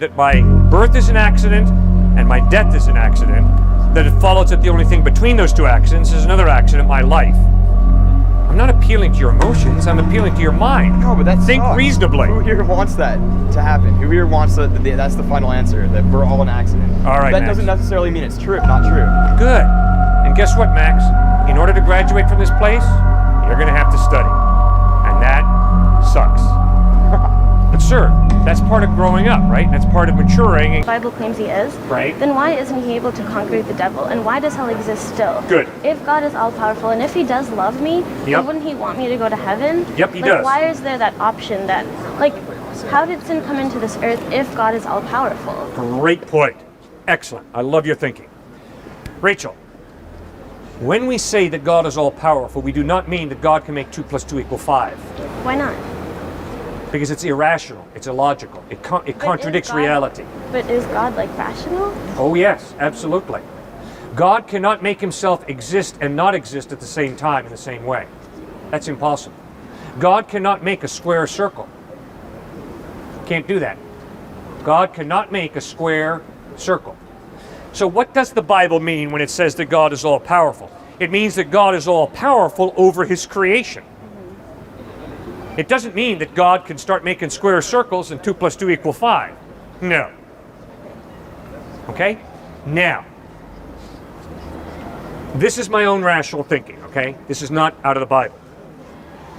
that my birth is an accident and my death is an accident, that it follows that the only thing between those two accidents is another accident, my life. I'm not appealing to your emotions, I'm appealing to your mind. No, but that's Think reasonably. Who here wants that to happen? Who here wants that's the final answer, that we're all an accident? All right, That Max. doesn't necessarily mean it's true, not true. Good. And guess what, Max? In order to graduate from this place, you're going to have to study. And that sucks. But sir, that's part of growing up, right? That's part of maturing. The Bible claims he is, Right. then why isn't he able to conquer the devil? And why does hell exist still? Good. If God is all-powerful, and if he does love me, Yep. then wouldn't he want me to go to heaven? Yep, he like, does. Why is there that option that, like, how did sin come into this earth if God is all-powerful? Great point. Excellent. I love your thinking. Rachel, when we say that God is all-powerful, we do not mean that God can make 2 + 2 = 5. Why not? Because it's irrational. It's illogical. It contradicts God- reality. But is God, like, rational? Oh yes, absolutely. God cannot make himself exist and not exist at the same time in the same way. That's impossible. God cannot make a square circle. Can't do that. God cannot make a square circle. So what does the Bible mean when it says that God is all-powerful? It means that God is all-powerful over his creation. It doesn't mean that God can start making square circles and 2 + 2 = 5. No. Okay? Now, this is my own rational thinking, okay? This is not out of the Bible.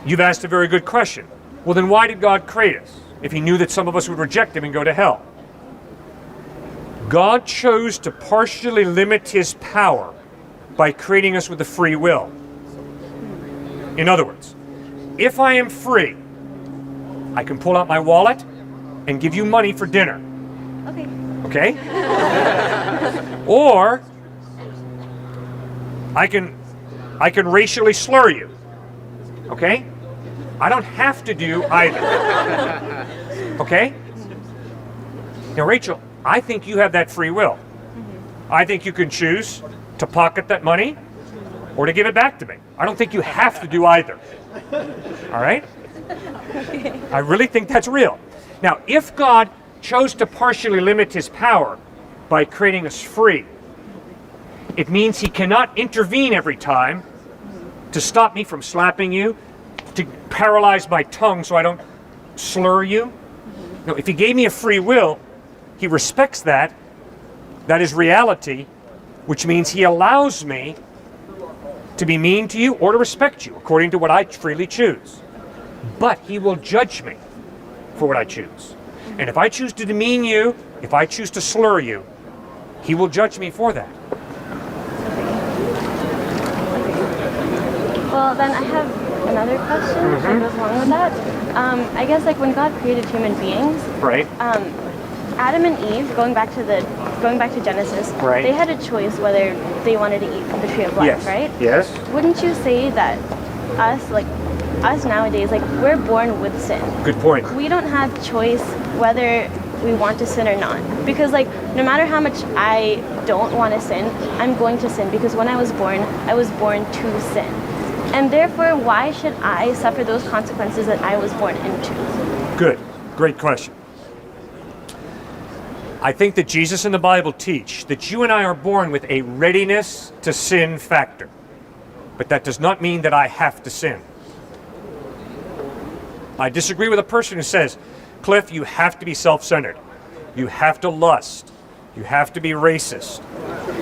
You've asked a very good question. Well, then why did God create us if he knew that some of us would reject him and go to hell? God chose to partially limit his power by creating us with a free will. In other words, if I am free, I can pull out my wallet and give you money for dinner. Okay. Okay? Or I can racially slur you. Okay? I don't have to do either. Okay? Now, Rachel, I think you have that free will. I think you can choose to pocket that money or to give it back to me. I don't think you have to do either. All right? I really think that's real. Now, if God chose to partially limit his power by creating us free, it means he cannot intervene every time to stop me from slapping you, to paralyze my tongue so I don't slur you. No, if he gave me a free will, he respects that. That is reality, which means he allows me to be mean to you or to respect you according to what I freely choose. But he will judge me for what I choose. And if I choose to demean you, if I choose to slur you, he will judge me for that. Well, then I have another question that goes along with that. I guess, like, when God created human beings, Right? Adam and Eve, going back to Genesis, Right. they had a choice whether they wanted to eat from the tree of life, Yes. right? Yes. Wouldn't you say that us nowadays, like, we're born with sin? Good point. We don't have choice whether we want to sin or not. Because, like, no matter how much I don't want to sin, I'm going to sin, because when I was born to sin. And therefore, why should I suffer those consequences that I was born into? Good. Great question. I think that Jesus and the Bible teach that you and I are born with a readiness to sin factor. But that does not mean that I have to sin. I disagree with a person who says, Cliff, you have to be self-centered. You have to lust. You have to be racist.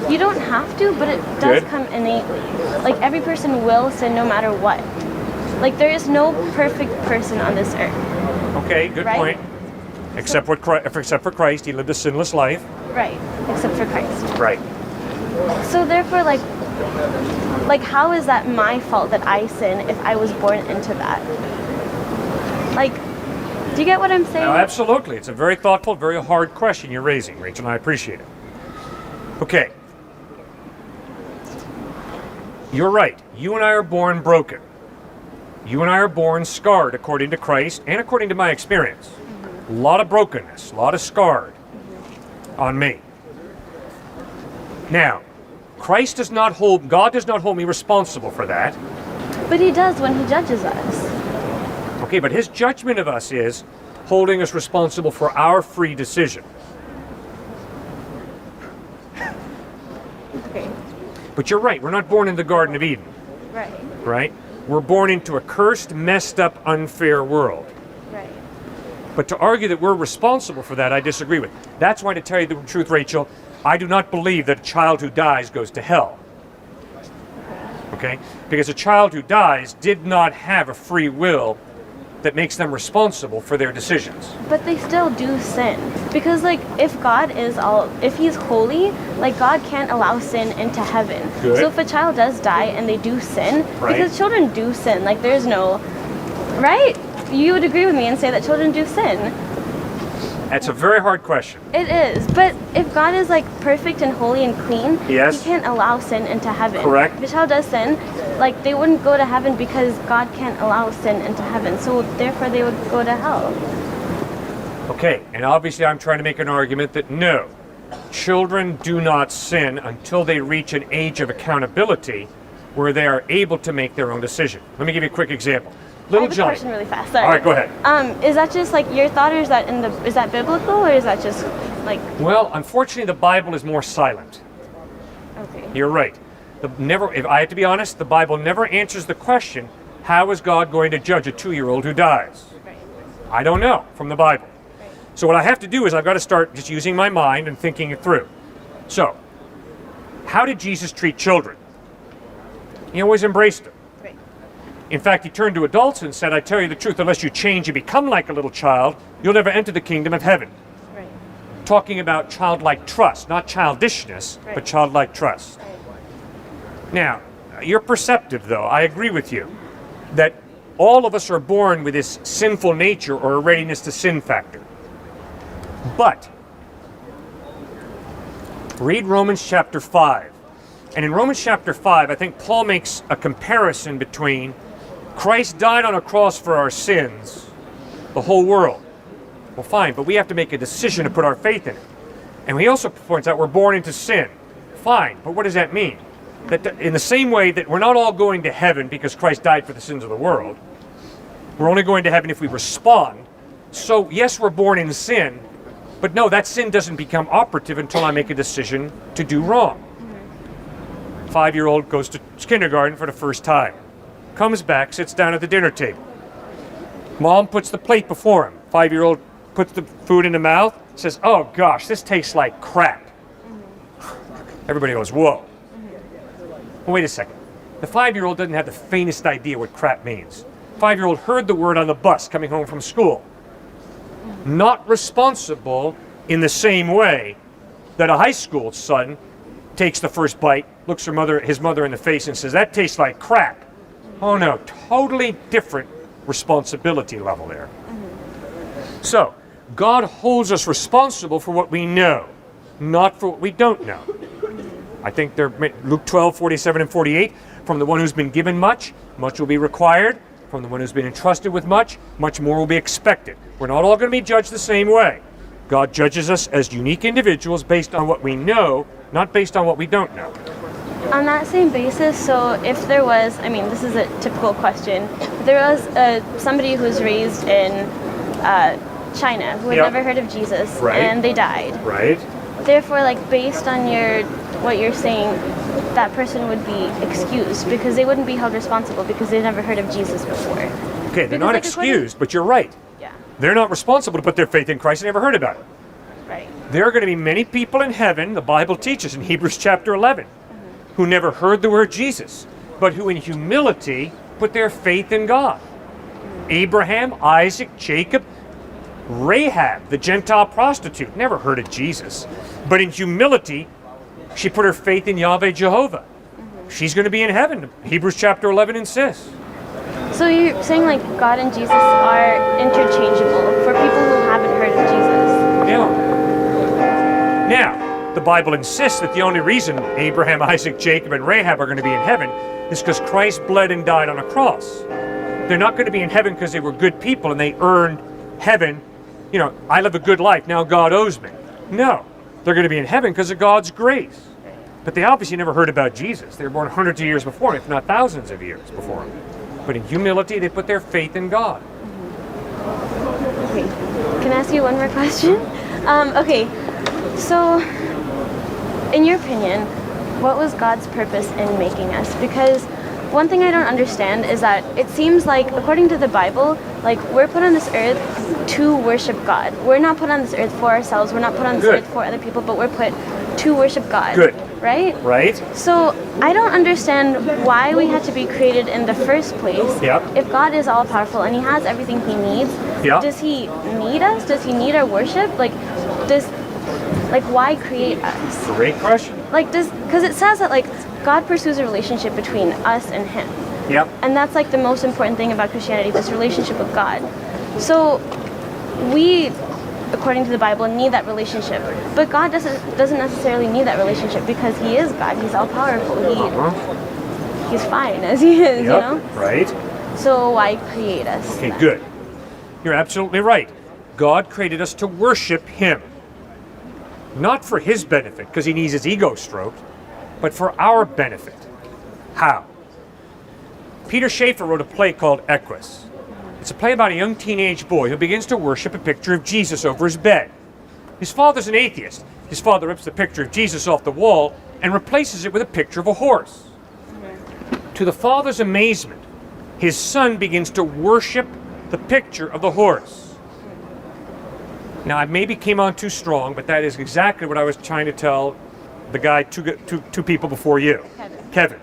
You don't have to, but it does Good. come innately. Like, every person will sin no matter what. Like, there is no perfect person on this earth. Okay, good Right. point. Except for Christ, he lived a sinless life. Right. Except for Christ. Right. So therefore, like how is that my fault that I sin if I was born into that? Like, do you get what I'm saying? No, absolutely. It's a very thoughtful, very hard question you're raising, Rachel, and I appreciate it. Okay. You're right. You and I are born broken. You and I are born scarred according to Christ and according to my experience. A lot of brokenness, a lot of scarred on me. Now, God does not hold me responsible for that. But he does when he judges us. Okay, but his judgment of us is, holding us responsible for our free decision. Okay. But you're right, we're not born in the Garden of Eden, Right. right? We're born into a cursed, messed up, unfair world. Right. But to argue that we're responsible for that, I disagree with. That's why, to tell you the truth, Rachel, I do not believe that a child who dies goes to hell. Okay? Because a child who dies did not have a free will that makes them responsible for their decisions. But they still do sin. Because like if if he's holy, like God can't allow sin into heaven. Good. So if a child does die and they do sin, Right. because children do sin, like there's no, right? You would agree with me and say that children do sin. That's a very hard question. It is, but if God is like perfect and holy and clean, Yes. he can't allow sin into heaven. Correct. If a child does sin, like they wouldn't go to heaven because God can't allow sin into heaven. So therefore they would go to hell. Okay, and obviously I'm trying to make an argument that no, children do not sin until they reach an age of accountability where they are able to make their own decision. Let me give you a quick example. I Little have a Johnny. question really fast. Sorry. All right, go ahead. Is that just like your thought, or is that is that biblical, or is that just like Well, unfortunately, the Bible is more silent. okay? You're right. If I have to be honest, the Bible never answers the question, how is God going to judge a 2-year-old who dies? Right. I don't know from the Bible. So what I have to do is I've got to start just using my mind and thinking it through. So, how did Jesus treat children? He always embraced them. Right. In fact, he turned to adults and said, I tell you the truth, unless you change and become like a little child, you'll never enter the kingdom of heaven. Right. Talking about childlike trust, not childishness, but Right. childlike trust. Right. Now, you're perceptive, though. I agree with you that all of us are born with this sinful nature or a readiness to sin factor. But read Romans chapter 5. And in Romans chapter 5, I think Paul makes a comparison between Christ died on a cross for our sins, the whole world. Well, fine, but we have to make a decision to put our faith in it. And he also points out we're born into sin. Fine, but what does that mean? That in the same way that we're not all going to heaven because Christ died for the sins of the world, we're only going to heaven if we respond. So, yes, we're born in sin, but no, that sin doesn't become operative until I make a decision to do wrong. 5-year-old goes to kindergarten for the first time. Comes back, sits down at the dinner table. Mom puts the plate before him. 5-year-old puts the food in the mouth, says, oh gosh, this tastes like crap. Everybody goes, whoa. Well, wait a second. The 5-year-old doesn't have the faintest idea what crap means. 5-year-old heard the word on the bus coming home from school. Not responsible in the same way that a high school son takes the first bite, looks his mother in the face and says, that tastes like crap. Oh no, totally different responsibility level there. So, God holds us responsible for what we know, not for what we don't know. I think they're Luke 12, 47 and 48, from the one who's been given much, much will be required. From the one who's been entrusted with much, much more will be expected. We're not all going to be judged the same way. God judges us as unique individuals based on what we know, not based on what we don't know. On that same basis, so if there was, I mean, this is a typical question, if there was somebody who was raised in China who had Yep. never heard of Jesus, Right. and they died. Right? Therefore, like based on what you're saying, that person would be excused because they wouldn't be held responsible because they never heard of Jesus before. Okay, they're Because, not like, according- excused, but you're right. Yeah. They're not responsible to put their faith in Christ. They never heard about it. Right. There are going to be many people in heaven, the Bible teaches in Hebrews chapter 11, who never heard the word Jesus, but who in humility put their faith in God. Abraham, Isaac, Jacob, Rahab, the Gentile prostitute, never heard of Jesus, but in humility, she put her faith in Yahweh Jehovah. She's going to be in heaven, Hebrews chapter 11 insists. So you're saying like God and Jesus are interchangeable for people who haven't heard of Jesus? Yeah. Now, the Bible insists that the only reason Abraham, Isaac, Jacob, and Rahab are going to be in heaven is because Christ bled and died on a cross. They're not going to be in heaven because they were good people and they earned heaven. You know, I live a good life, now God owes me. No, they're going to be in heaven because of God's grace. But they obviously never heard about Jesus. They were born hundreds of years before him, if not thousands of years before him. But in humility, they put their faith in God. Okay. Can I ask you one more question? Okay, so in your opinion, what was God's purpose in making us? Because one thing I don't understand is that it seems like, according to the Bible, like we're put on this earth to worship God. We're not put on this earth for ourselves. We're not put on this earth for other people, but we're put to worship God. Good. Right? Right. So I don't understand why we had to be created in the first place. Yep. If God is all powerful and He has everything He needs, Yep. does He need us? Does He need our worship? Like why create us? Great question. Because it says that like God pursues a relationship between us and Him. Yep. And that's like the most important thing about Christianity, this relationship with God. So we, according to the Bible, need that relationship. But God doesn't necessarily need that relationship because He is God. He's all powerful. He's fine as He is, you know? Right. So why create us? Okay, then? good. You're absolutely right. God created us to worship Him. Not for His benefit, because He needs His ego stroked, but for our benefit. How? Peter Schaeffer wrote a play called Equus. It's a play about a young teenage boy who begins to worship a picture of Jesus over his bed. His father's an atheist. His father rips the picture of Jesus off the wall and replaces it with a picture of a horse. To the father's amazement, his son begins to worship the picture of the horse. Now, I maybe came on too strong, but that is exactly what I was trying to tell the guy, two people before you. Kevin.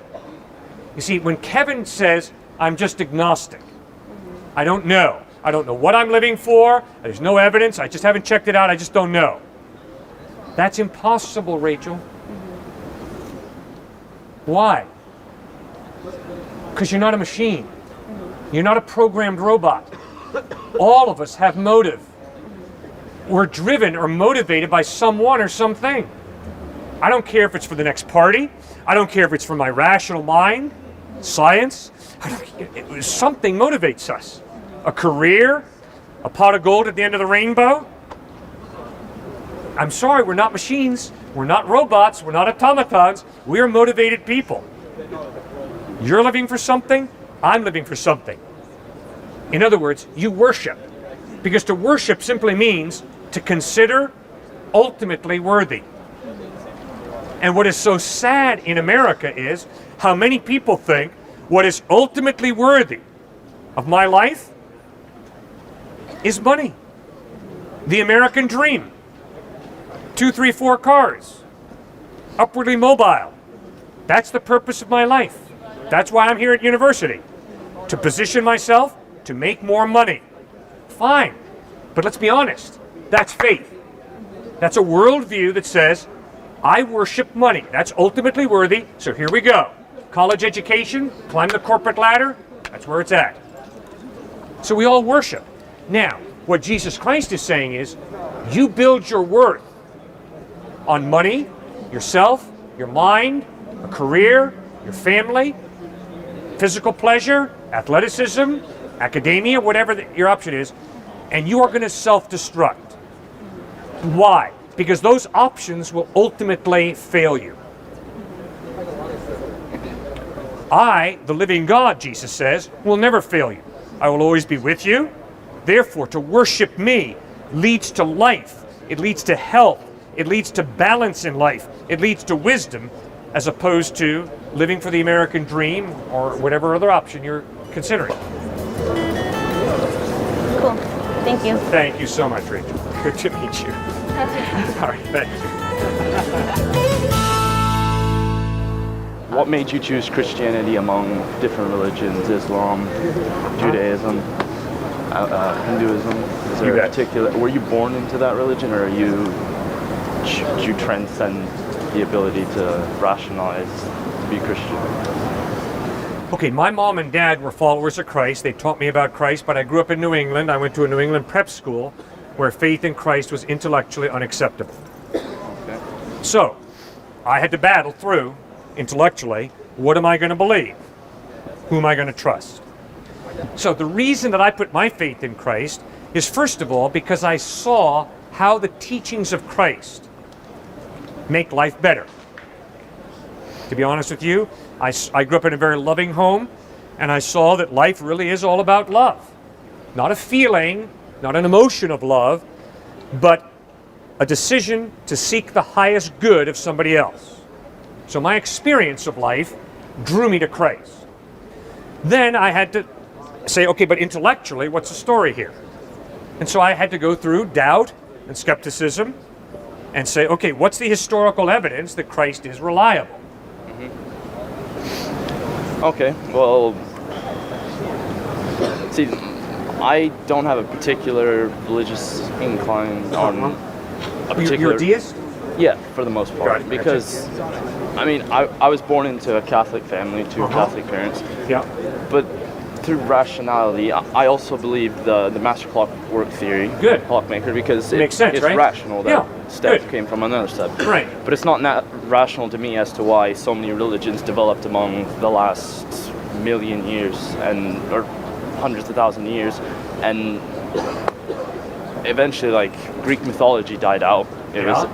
You see, when Kevin says, I'm just agnostic, I don't know. I don't know what I'm living for. There's no evidence. I just haven't checked it out. I just don't know. That's impossible, Rachel. Why? Because you're not a machine. You're not a programmed robot. All of us have motive. We're driven or motivated by someone or something. I don't care if it's for the next party. I don't care if it's for my rational mind, science. Something motivates us. A career, a pot of gold at the end of the rainbow. I'm sorry, we're not machines. We're not robots. We're not automatons. We are motivated people. You're living for something. I'm living for something. In other words, you worship. Because to worship simply means to consider ultimately worthy. And what is so sad in America is how many people think what is ultimately worthy of my life is money. The American dream. 2, 3, 4 cars. Upwardly mobile. That's the purpose of my life. That's why I'm here at university. To position myself to make more money. Fine. But let's be honest. That's faith. That's a worldview that says, I worship money. That's ultimately worthy. So here we go. College education, climb the corporate ladder. That's where it's at. So we all worship. Now, what Jesus Christ is saying is, you build your worth on money, yourself, your mind, a career, your family, physical pleasure, athleticism, academia, whatever your option is, and you are going to self-destruct. Why? Because those options will ultimately fail you. I, the living God, Jesus says, will never fail you. I will always be with you. Therefore, to worship me leads to life. It leads to health. It leads to balance in life. It leads to wisdom, as opposed to living for the American dream or whatever other option you're considering. Cool. Thank you. Thank you so much, Rachel. Good to meet you. All right, thank you. What made you choose Christianity among different religions, Islam, Judaism, Hinduism? Is there a particular, were you born into that religion, or did you transcend the ability to rationalize to be Christian? Okay, my mom and dad were followers of Christ. They taught me about Christ, but I grew up in New England. I went to a New England prep school where faith in Christ was intellectually unacceptable. Okay. So, I had to battle through, intellectually, what am I going to believe? Who am I going to trust? So the reason that I put my faith in Christ is, first of all, because I saw how the teachings of Christ make life better. To be honest with you, I grew up in a very loving home, and I saw that life really is all about love. Not a feeling, not an emotion of love, but a decision to seek the highest good of somebody else. So my experience of life drew me to Christ. Then I had to say, okay, but intellectually, what's the story here? And so I had to go through doubt and skepticism and say, okay, what's the historical evidence that Christ is reliable? Okay, well, see, I don't have a particular religious incline on a particular... You're a deist? Yeah, for the most part. Got it. Because, I mean, I was born into a Catholic family, to Catholic parents. Yeah. But through rationality, I also believe the master clockwork theory, Good. clockmaker, because Makes sense, it's right? rational that Yeah, step good. came from another step. Right. But it's not rational to me as to why so many religions developed among the last million years or hundreds of thousand years, and eventually, like, Greek mythology died out. It was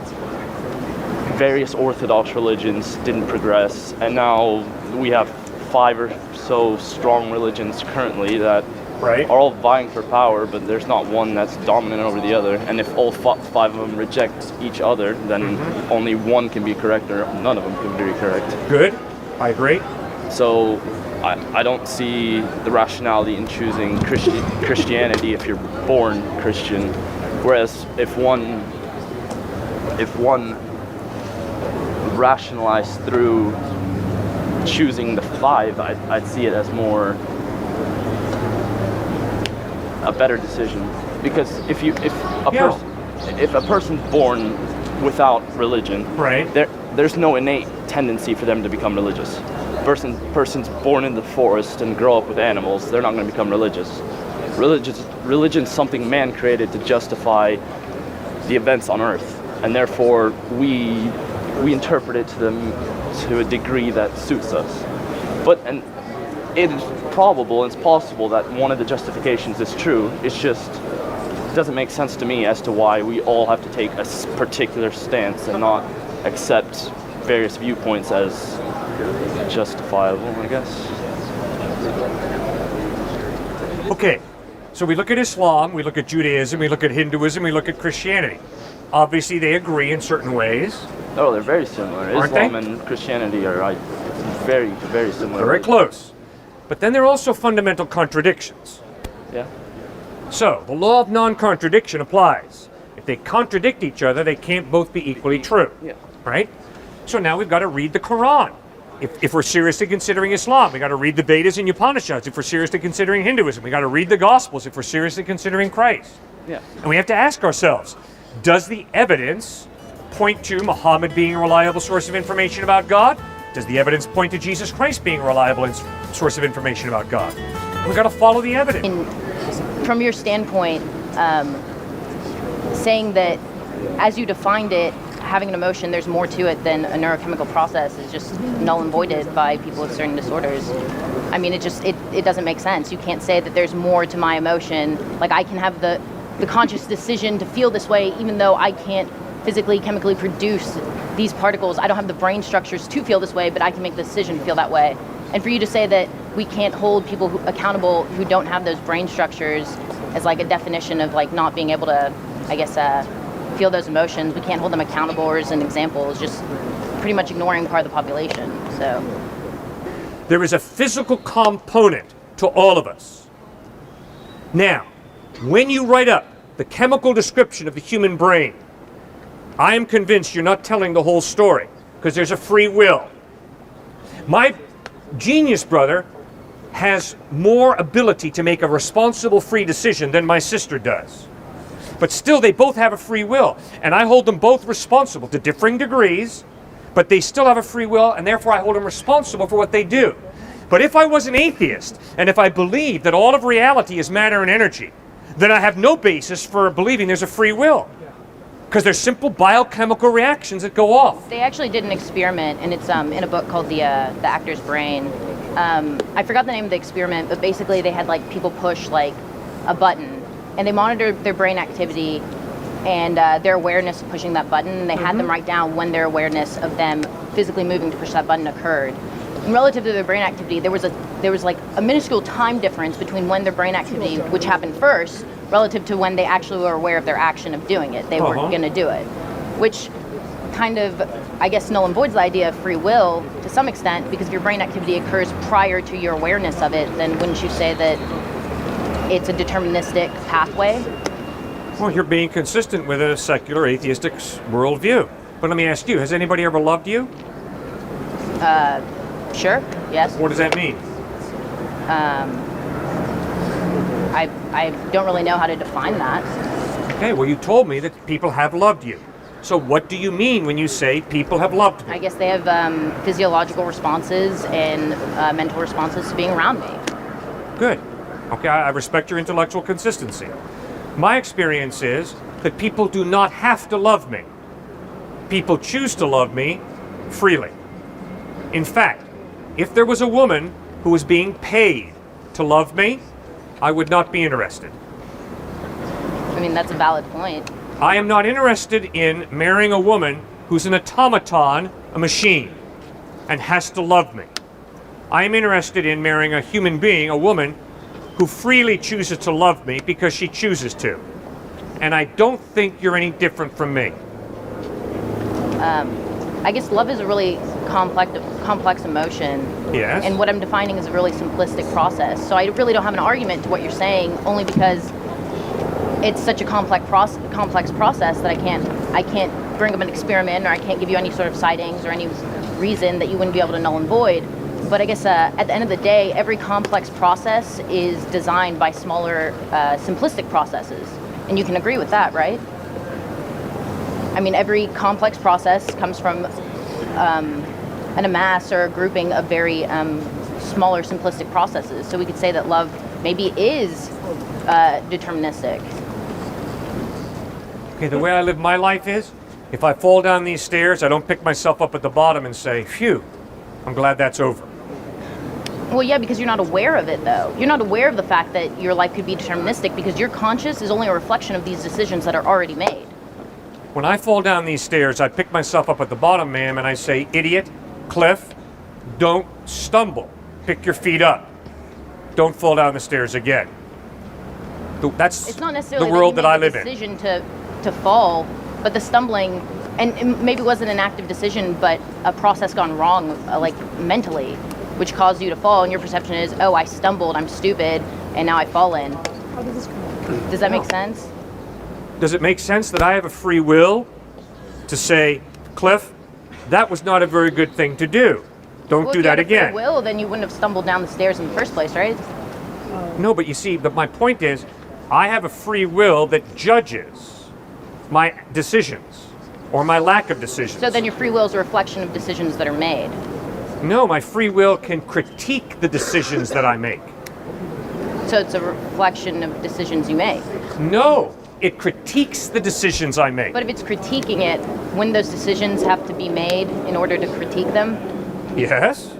various Orthodox religions didn't progress, and now we have 5 or so strong religions currently that Right. are all vying for power, but there's not one that's dominant over the other. And if all 5 of them reject each other, then only one can be correct, or none of them can be correct. Good. I agree. So I don't see the rationality in choosing Christianity if you're born Christian. Whereas if one rationalized through choosing the 5, I'd see it as more a better decision. Because if a person's born without religion, Right. there's no innate tendency for them to become religious. Person's born in the forest and grow up with animals, they're not going to become religious. Religion's something man created to justify the events on earth, and therefore we interpret it to a degree that suits us. And it is probable, it's possible that one of the justifications is true. It's just doesn't make sense to me as to why we all have to take a particular stance and not accept various viewpoints as justifiable, I guess. Okay, so we look at Islam, we look at Judaism, we look at Hinduism, we look at Christianity. Obviously, they agree in certain ways. Oh, they're very similar. Aren't Islam they? and Christianity are very, very similar. They're very close. But then there are also fundamental contradictions. Yeah. So, the law of non-contradiction applies. If they contradict each other, they can't both be equally true. Yeah. Right? So now we've got to read the Quran. If we're seriously considering Islam, we got to read the Vedas and Upanishads. If we're seriously considering Hinduism, we got to read the Gospels. If we're seriously considering Christ. Yeah. And we have to ask ourselves, does the evidence point to Muhammad being a reliable source of information about God? Does the evidence point to Jesus Christ being a reliable source of information about God? We've got to follow the evidence. From your standpoint, saying that as you defined it, having an emotion, there's more to it than a neurochemical process is just null and voided by people with certain disorders. I mean, it doesn't make sense. You can't say that there's more to my emotion. Like, I can have the conscious decision to feel this way, even though I can't physically, chemically produce these particles. I don't have the brain structures to feel this way, but I can make the decision to feel that way. And for you to say that we can't hold people accountable who don't have those brain structures as like a definition of like not being able to, I guess, feel those emotions, we can't hold them accountable or as an example, is just pretty much ignoring part of the population. So There is a physical component to all of us. Now, when you write up the chemical description of the human brain, I am convinced you're not telling the whole story, because there's a free will. My genius brother has more ability to make a responsible free decision than my sister does. But still, they both have a free will, and I hold them both responsible to differing degrees, but they still have a free will, and therefore I hold them responsible for what they do. But if I was an atheist, and if I believed that all of reality is matter and energy, then I have no basis for believing there's a free will, because there's simple biochemical reactions that go off. they actually did an experiment, and it's in a book called The Actor's Brain. I forgot the name of the experiment, but basically they had like people push like a button, and they monitored their brain activity and their awareness of pushing that button, and they had them write down when their awareness of them physically moving to push that button occurred. And relative to their brain activity, there was like a minuscule time difference between when their brain activity, which happened first, relative to when they actually were aware of their action of doing it. They were going to do it, which kind of, I guess, null and voids the idea of free will to some extent, because if your brain activity occurs prior to your awareness of it, then wouldn't you say that it's a deterministic pathway? Well, you're being consistent with a secular atheistic worldview. But let me ask you, has anybody ever loved you? Sure, yes. What does that mean? I don't really know how to define that. Okay, well, you told me that people have loved you. So what do you mean when you say people have loved me? I guess they have physiological responses and mental responses to being around me. Good. Okay, I respect your intellectual consistency. My experience is that people do not have to love me. People choose to love me freely. In fact, if there was a woman who was being paid to love me, I would not be interested. I mean, that's a valid point. I am not interested in marrying a woman who's an automaton, a machine, and has to love me. I am interested in marrying a human being, a woman, who freely chooses to love me because she chooses to. And I don't think you're any different from me. I guess love is a really complex emotion. Yes. And what I'm defining is a really simplistic process. So I really don't have an argument to what you're saying, only because it's such a complex process that I can't bring up an experiment, or I can't give you any sort of sightings or any reason that you wouldn't be able to null and void. But I guess at the end of the day, every complex process is designed by smaller, simplistic processes. And you can agree with that, right? I mean, every complex process comes from an amass or a grouping of very smaller, simplistic processes. So we could say that love maybe is deterministic. Okay, the way I live my life is, if I fall down these stairs, I don't pick myself up at the bottom and say, phew, I'm glad that's over. Well, yeah, because you're not aware of it, though. You're not aware of the fact that your life could be deterministic, because your conscious is only a reflection of these decisions that are already made. When I fall down these stairs, I pick myself up at the bottom, ma'am, and I say, idiot, Cliff, don't stumble. Pick your feet up. Don't fall down the stairs again. That's it's not necessarily the world that I you live made the in. decision to fall, but the stumbling, and it maybe wasn't an active decision, but a process gone wrong, like mentally, which caused you to fall, and your perception is, oh, I stumbled, I'm stupid, and now I've fallen. Does that make sense? Does it make sense that I have a free will to say, Cliff, that was not a very good thing to do. Don't do that again. If you had a free will, then you wouldn't have stumbled down the stairs in the first place, right? No, but you see, but my point is, I have a free will that judges my decisions or my lack of decisions. So then your free will is a reflection of decisions that are made. No, my free will can critique the decisions that I make. So it's a reflection of decisions you make. No, it critiques the decisions I make. But if it's critiquing it, when those decisions have to be made in order to critique them? Yes.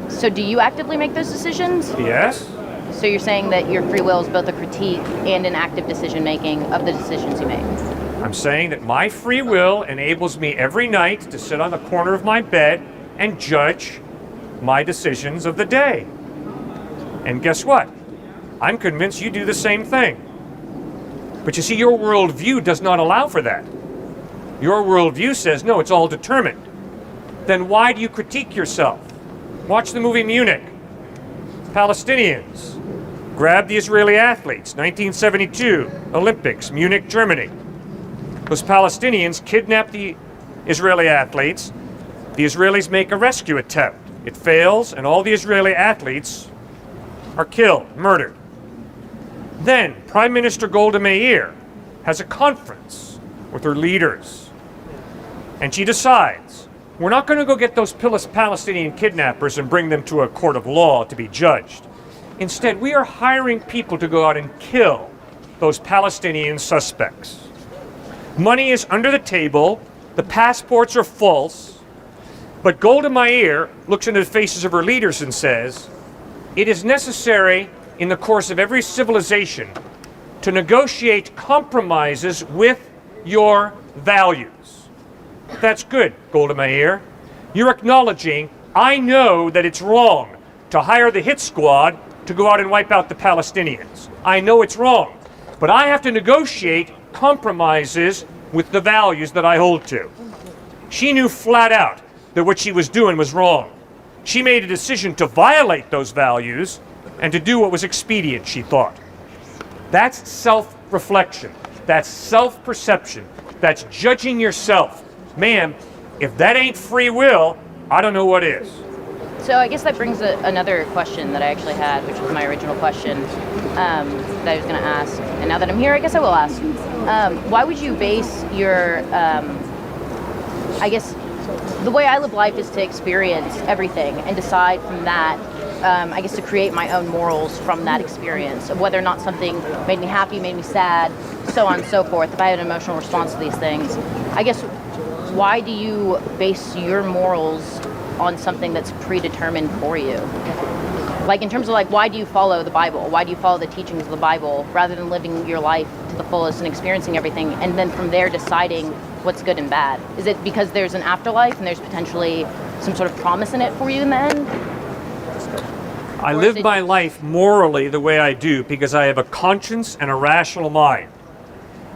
So do you actively make those decisions? Yes. So you're saying that your free will is both a critique and an active decision making of the decisions you make? I'm saying that my free will enables me every night to sit on the corner of my bed and judge my decisions of the day. And guess what? I'm convinced you do the same thing. But you see, your worldview does not allow for that. Your worldview says, no, it's all determined. Then why do you critique yourself? Watch the movie Munich. Palestinians grabbed the Israeli athletes, 1972, Olympics, Munich, Germany. Those Palestinians kidnapped the Israeli athletes. The Israelis make a rescue attempt. It fails, and all the Israeli athletes are killed, murdered. Then Prime Minister Golda Meir has a conference with her leaders, and she decides, we're not going to go get those Palestinian kidnappers and bring them to a court of law to be judged. Instead, we are hiring people to go out and kill those Palestinian suspects. Money is under the table, the passports are false, but Golda Meir looks into the faces of her leaders and says, it is necessary in the course of every civilization to negotiate compromises with your values. That's good, Golda Meir. You're acknowledging, I know that it's wrong to hire the hit squad to go out and wipe out the Palestinians. I know it's wrong. But I have to negotiate compromises with the values that I hold to. She knew flat out that what she was doing was wrong. She made a decision to violate those values and to do what was expedient, she thought. That's self-reflection. That's self-perception. That's judging yourself. Ma'am, if that ain't free will, I don't know what is. So I guess that brings another question that I actually had, which was my original question that I was going to ask. And now that I'm here, I guess I will ask. Why would you base your, I guess, the way I live life is to experience everything and decide from that, I guess, to create my own morals from that experience of whether or not something made me happy, made me sad, so on and so forth. If I had an emotional response to these things, I guess, why do you base your morals on something that's predetermined for you? Like in terms of like, why do you follow the Bible? Why do you follow the teachings of the Bible rather than living your life to the fullest and experiencing everything and then from there deciding what's good and bad? Is it because there's an afterlife and there's potentially some sort of promise in it for you in the end? I live my life morally the way I do because I have a conscience and a rational mind.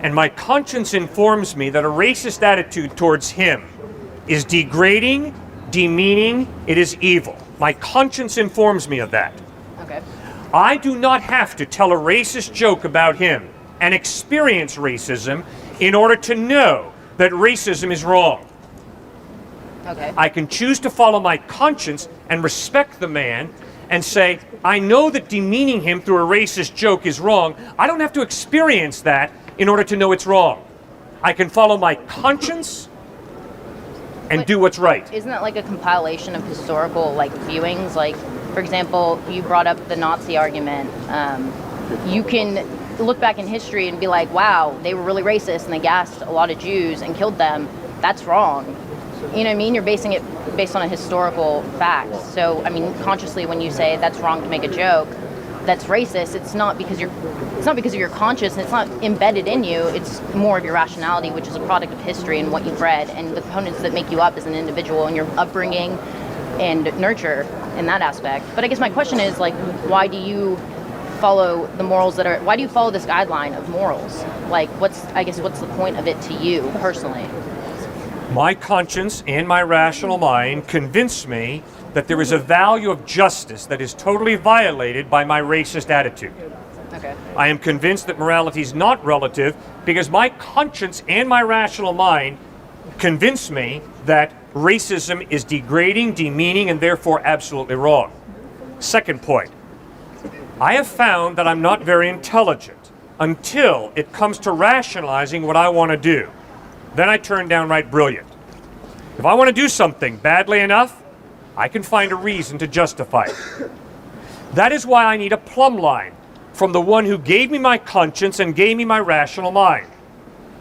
And my conscience informs me that a racist attitude towards him is degrading, demeaning, it is evil. My conscience informs me of that. Okay. I do not have to tell a racist joke about him and experience racism in order to know that racism is wrong. Okay. I can choose to follow my conscience and respect the man and say, I know that demeaning him through a racist joke is wrong. I don't have to experience that in order to know it's wrong. I can follow my conscience and do what's right. Isn't that like a compilation of historical like viewings? Like, for example, you brought up the Nazi argument. You can look back in history and be like, wow, they were really racist and they gassed a lot of Jews and killed them. That's wrong. You know what I mean? You're basing it based on a historical fact. So, I mean, consciously when you say that's wrong to make a joke, that's racist, it's not because of your conscience, and it's not embedded in you, it's more of your rationality, which is a product of history and what you've read and the components that make you up as an individual and your upbringing and nurture in that aspect. But I guess my question is, like, why do you follow the morals why do you follow this guideline of morals? Like, what's the point of it to you personally? My conscience and my rational mind convince me that there is a value of justice that is totally violated by my racist attitude. Okay. I am convinced that morality is not relative because my conscience and my rational mind convince me that racism is degrading, demeaning, and therefore absolutely wrong. Second point, I have found that I'm not very intelligent until it comes to rationalizing what I want to do. Then I turn downright brilliant. If I want to do something badly enough, I can find a reason to justify it. That is why I need a plumb line from the one who gave me my conscience and gave me my rational mind.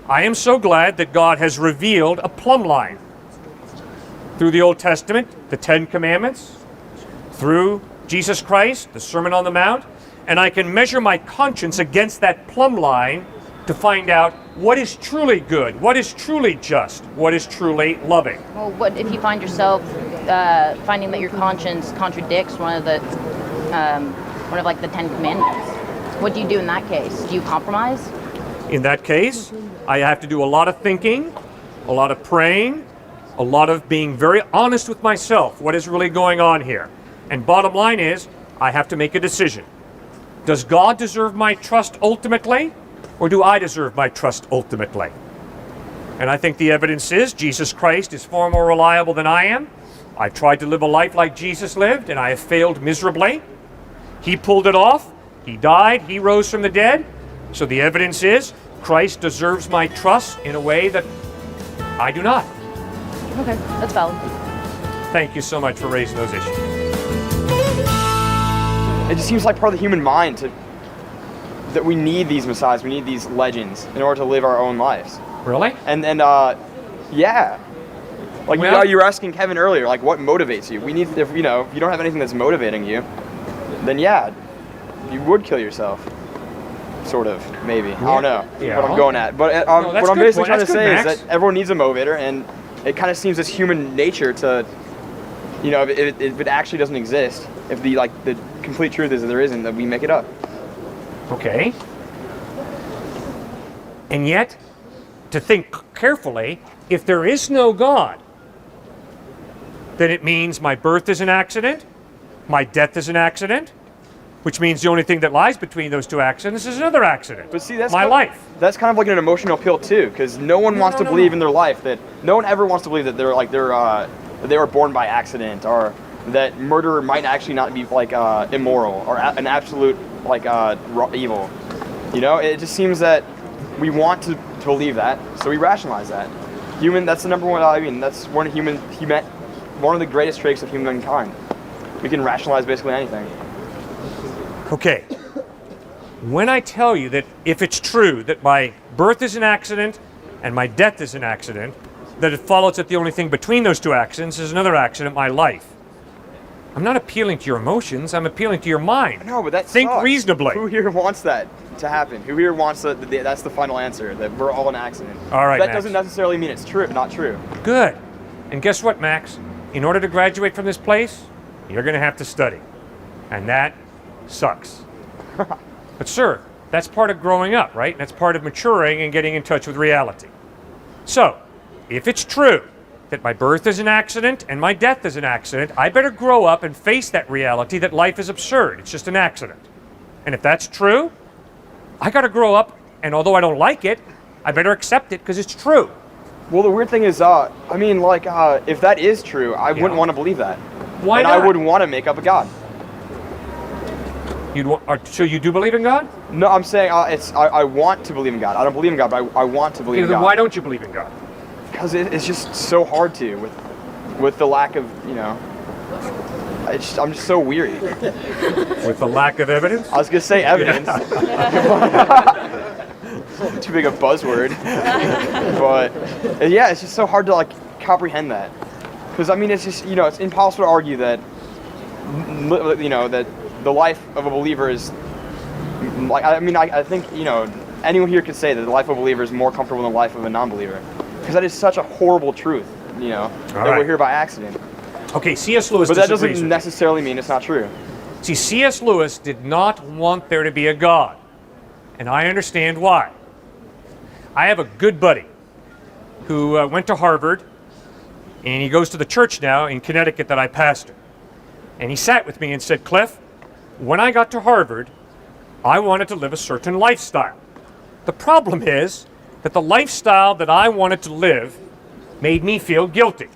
I am so glad that God has revealed a plumb line through the Old Testament, the Ten Commandments, through Jesus Christ, the Sermon on the Mount, and I can measure my conscience against that plumb line to find out what is truly good, what is truly just, what is truly loving. Well, what if you find yourself finding that your conscience contradicts one of the Ten Commandments? What do you do in that case? Do you compromise? In that case, I have to do a lot of thinking, a lot of praying, a lot of being very honest with myself. What is really going on here? And bottom line is, I have to make a decision. Does God deserve my trust ultimately? Or do I deserve my trust ultimately? And I think the evidence is Jesus Christ is far more reliable than I am. I've tried to live a life like Jesus lived, and I have failed miserably. He pulled it off. He died. He rose from the dead. So the evidence is Christ deserves my trust in a way that I do not. Okay, that's valid. Thank you so much for raising those issues. It just seems like part of the human mind that we need these messiahs, we need these legends in order to live our own lives. Really? And yeah. Like, Well, you were asking Kevin earlier, like, what motivates you? We need, if you don't have anything that's motivating you, then yeah, you would kill yourself. Sort of, maybe. I don't know Yeah. what I'm going at. But that's what I'm good basically point. trying to That's good, say is Max. that everyone needs a motivator, and it kind of seems it's human nature to, if it actually doesn't exist, if the complete truth is that there isn't, that we make it up. Okay. And yet, to think carefully, if there is no God, then it means my birth is an accident, my death is an accident, which means the only thing that lies between those two accidents is another accident. But see, that's my life. That's kind of like an emotional appeal too, because no one wants to believe in their life that no one ever wants to believe that that they were born by accident, or that murder might actually not be like immoral or an absolute like evil. You know, it just seems that we want to believe that, so we rationalize that. That's the number one. I mean, that's one of the greatest traits of humankind. We can rationalize basically anything. Okay. When I tell you that if it's true that my birth is an accident and my death is an accident, that it follows that the only thing between those two accidents is another accident, my life. I'm not appealing to your emotions, I'm appealing to your mind. No, but that Think sucks. reasonably. Who here wants that to happen? Who here wants that's the final answer, that we're all an accident? All right, That Max. doesn't necessarily mean it's true, not true. Good. And guess what, Max? In order to graduate from this place, you're going to have to study. And that sucks. But sir, that's part of growing up, right? That's part of maturing and getting in touch with reality. So, if it's true that my birth is an accident and my death is an accident, I better grow up and face that reality that life is absurd. It's just an accident. And if that's true, I got to grow up, and although I don't like it, I better accept it because it's true. Well, the weird thing is, if that is true, I wouldn't want to believe that. Why and not? I would want to make up a god. So you do believe in God? No, I'm saying I want to believe in God. I don't believe in God, but I want to believe in Then God. why don't you believe in God? Because it's just so hard to with the lack of, you know, I'm just so weary. With the lack of evidence? I was gonna say evidence. Too big a buzzword. But yeah, it's just so hard to like comprehend that. Because I mean, it's just, you know, it's impossible to argue that, you know, that the life of a believer is like, I think, you know, anyone here could say that the life of a believer is more comfortable than the life of a non-believer. Because that is such a horrible truth, you know, that we're here by accident. Okay, C.S. Lewis But that disagrees doesn't with necessarily mean it's not true. me. See, C.S. Lewis did not want there to be a God. And I understand why. I have a good buddy who went to Harvard, and he goes to the church now in Connecticut that I pastor. And he sat with me and said, Cliff, when I got to Harvard, I wanted to live a certain lifestyle. The problem is that the lifestyle that I wanted to live made me feel guilty.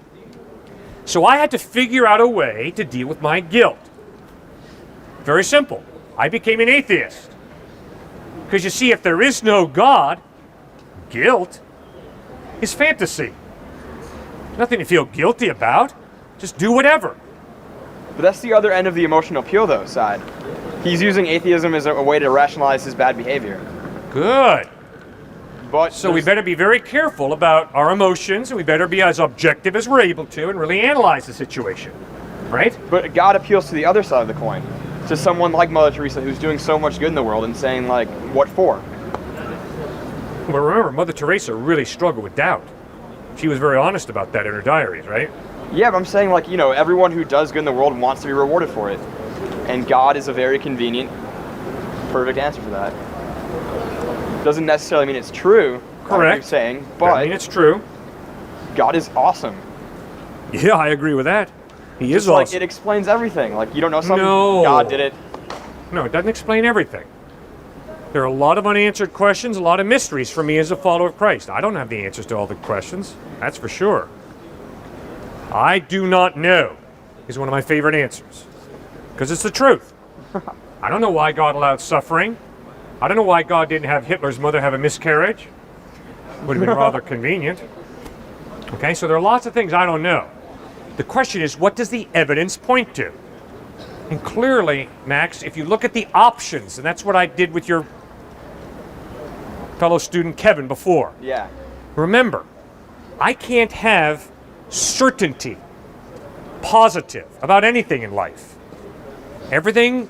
So I had to figure out a way to deal with my guilt. Very simple. I became an atheist. Because you see, if there is no God, guilt is fantasy. Nothing to feel guilty about. Just do whatever. But that's the other end of the emotional appeal, though, side. He's using atheism as a way to rationalize his bad behavior. Good. But So we better be very careful about our emotions, and we better be as objective as we're able to and really analyze the situation. Right? But God appeals to the other side of the coin. To someone like Mother Teresa who's doing so much good in the world and saying, like, what for? Well, remember, Mother Teresa really struggled with doubt. She was very honest about that in her diaries, right? Yeah, but I'm saying, like, you know, everyone who does good in the world wants to be rewarded for it. And God is a very convenient, perfect answer for that. Doesn't necessarily mean it's true. Correct. Like you're saying, but I mean, it's true. God is awesome. Yeah, I agree with that. He is Just like awesome. it explains everything. Like, you don't know something, No. God did it. No, it doesn't explain everything. There are a lot of unanswered questions, a lot of mysteries for me as a follower of Christ. I don't have the answers to all the questions, that's for sure. I do not know is one of my favorite answers, because it's the truth. I don't know why God allowed suffering. I don't know why God didn't have Hitler's mother have a miscarriage. Would have been rather convenient. Okay, so there are lots of things I don't know. The question is, what does the evidence point to? And clearly, Max, if you look at the options, and that's what I did with your fellow student Kevin before. Yeah. Remember, I can't have certainty, positive, about anything in life. Everything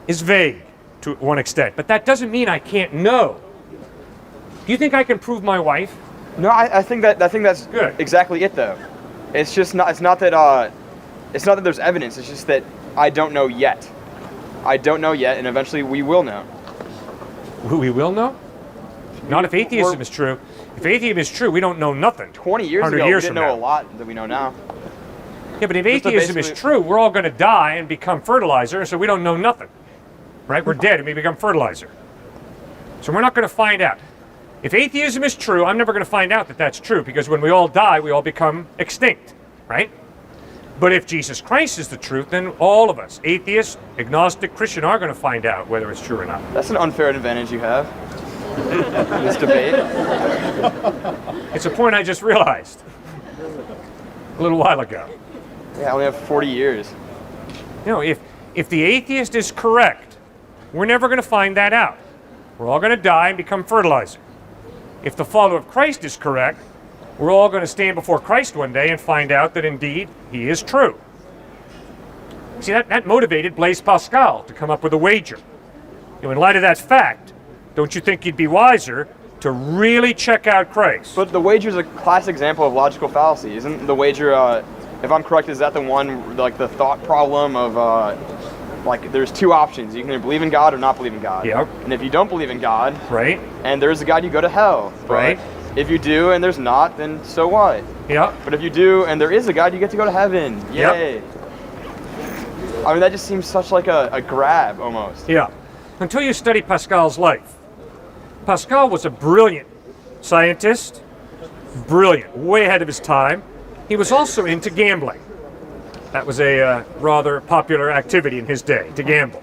is vague to one extent, but that doesn't mean I can't know. Do you think I can prove my wife? No, I think that's Good. exactly it, though. It's just not. It's not that there's evidence. It's just that I don't know yet. I don't know yet, and eventually we will know. We will know? Not if atheism is true. If atheism is true, we don't know nothing. 20 years 100 ago, years we didn't from know a now. lot that we know now. Yeah, but if Just to atheism is basically- true, we're all going to die and become fertilizer, so we don't know nothing. Right? We're dead and we become fertilizer. So we're not going to find out. If atheism is true, I'm never going to find out that that's true, because when we all die, we all become extinct. Right? But if Jesus Christ is the truth, then all of us, atheist, agnostic, Christian, are going to find out whether it's true or not. That's an unfair advantage you have in this debate. It's a point I just realized a little while ago. Yeah, I only have 40 years. You know, if the atheist is correct, we're never going to find that out. We're all going to die and become fertilizer. If the follower of Christ is correct, we're all going to stand before Christ one day and find out that indeed he is true. See, that motivated Blaise Pascal to come up with a wager. You know, in light of that fact, don't you think you'd be wiser to really check out Christ? But the wager is a classic example of logical fallacy. Isn't the wager, if I'm correct, is that the one, like the thought problem of, like there's two options. You can either believe in God or not believe in God. Yep. And if you don't believe in God, Right? and there's a God, you go to hell. But Right. if you do and there's not, then so what? Yeah. But if you do and there is a God, you get to go to heaven. Yep. Yay. I mean, that just seems such like a grab almost. Yeah. Until you study Pascal's life. Pascal was a brilliant scientist, brilliant, way ahead of his time. He was also into gambling. That was a rather popular activity in his day, to gamble.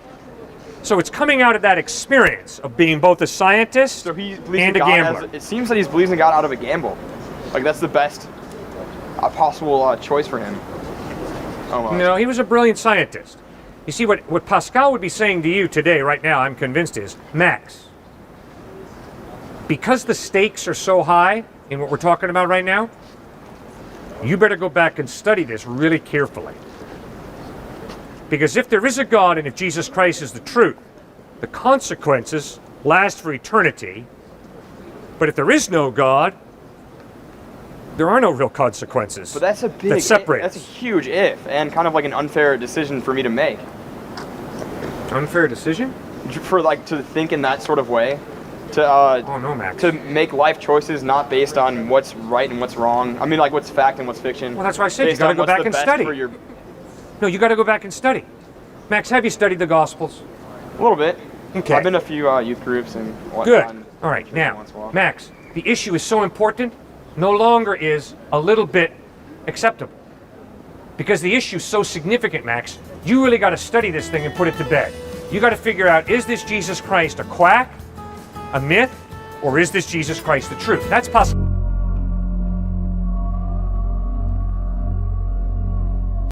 So it's coming out of that experience of being both a scientist So he believes and in a God gambler. it seems that he believes in God out of a gamble. Like that's the best possible choice for him. Almost. No, he was a brilliant scientist. You see, what Pascal would be saying to you today, right now, I'm convinced is, Max, because the stakes are so high in what we're talking about right now, you better go back and study this really carefully. Because if there is a God and if Jesus Christ is the truth, the consequences last for eternity. But if there is no God, there are no real consequences. But that's a big, that separate that's a us. huge if, and kind of like an unfair decision for me to make. Unfair decision? For like to think in that sort of way, to Oh no, Max. to make life choices not based on what's right and what's wrong. I mean, like what's fact and what's fiction. Well, that's why I said you based gotta on go what's back the and best study. For your, No, you got to go back and study. Max, have you studied the Gospels? a little bit. Okay. I've been to a few youth groups and whatnot. Good. and All right, once now, in a while. Max, the issue is so important, no longer is a little bit acceptable. Because the issue is so significant, Max, you really got to study this thing and put it to bed. You got to figure out, is this Jesus Christ a quack, a myth, or is this Jesus Christ the truth? That's possible.